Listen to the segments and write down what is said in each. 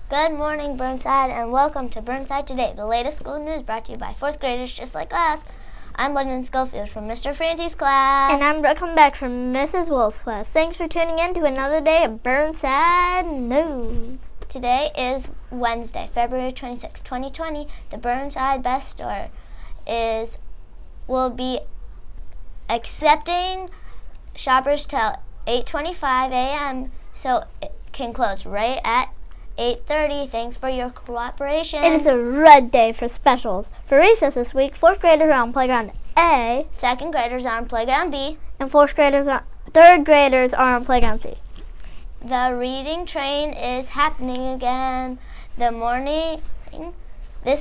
Good morning, Burnside, and welcome to Burnside Today, the latest school news brought to you by 4th graders just like us. I'm London Schofield from Mr. Franti's class. And I'm Brooke Beck from Mrs. Wolf's class. Thanks for tuning in to another day of Burnside News. Today is Wednesday, February 26, 2020. The Burnside Best Store will be accepting shoppers till 8:25 a.m., so it can close right at 8:30. Thanks for your cooperation. It is a red day for specials. For recess this week, 4th graders are on playground A, 2nd graders are on playground B, and 3rd graders are on playground C. The reading train is happening again. This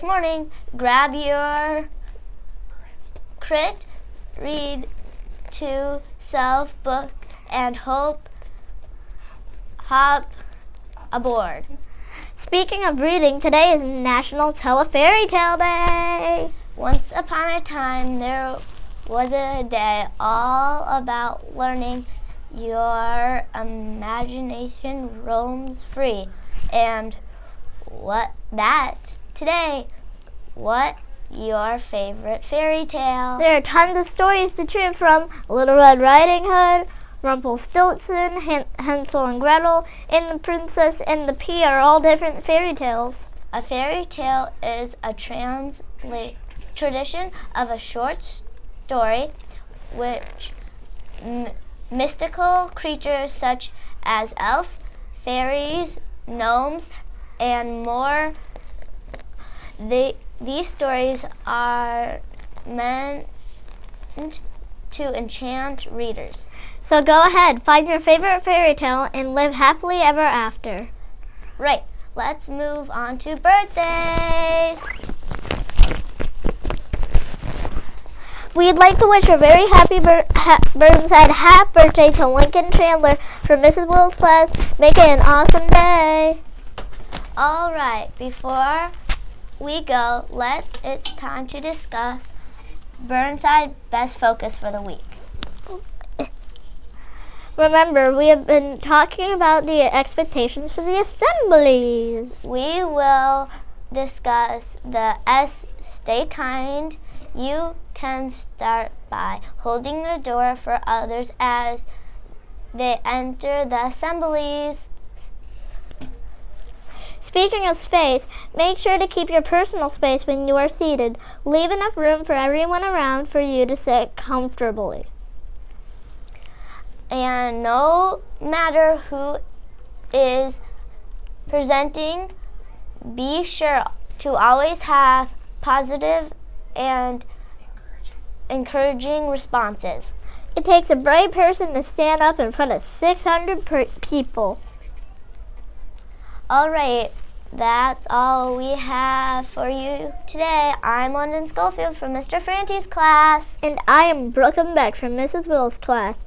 morning, grab your Crit Read to Self book and hop aboard. Speaking of reading, today is National Tell a Fairy Tale Day. Once upon a time, there was a day all about learning. Your imagination roams free. And today, what your favorite fairy tale? There are tons of stories to choose from. Little Red Riding Hood, Rumpelstiltskin, Hansel and Gretel, and The Princess and the Pea are all different fairy tales. A fairy tale is a tradition of a short story which mystical creatures such as elves, fairies, gnomes, and more. These stories are meant to enchant readers. So go ahead, find your favorite fairy tale and live happily ever after. Right, let's move on to birthdays. We'd like to wish a very happy Burnside happy birthday to Lincoln Chandler from Mrs. Will's class. Make it an awesome day. All right, before we go, it's time to discuss Burnside Best Focus for the week. Remember, we have been talking about the expectations for the assemblies. We will discuss the Stay Kind. You can start by holding the door for others as they enter the assemblies. Speaking of space, make sure to keep your personal space when you are seated. Leave enough room for everyone around for you to sit comfortably. And no matter who is presenting, be sure to always have positive and encouraging responses. It takes a brave person to stand up in front of 600 people. All right, that's all we have for you today. I'm London Schofield from Mr. Franti's class. And I am Brooke Beck from Mrs. Will's class.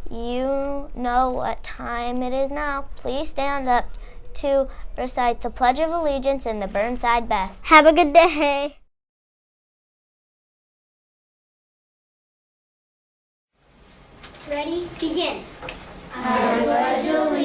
You know what time it is now. Please stand up to recite the Pledge of Allegiance in the Burnside Best. Have a good day. Ready? Begin. I pledge allegiance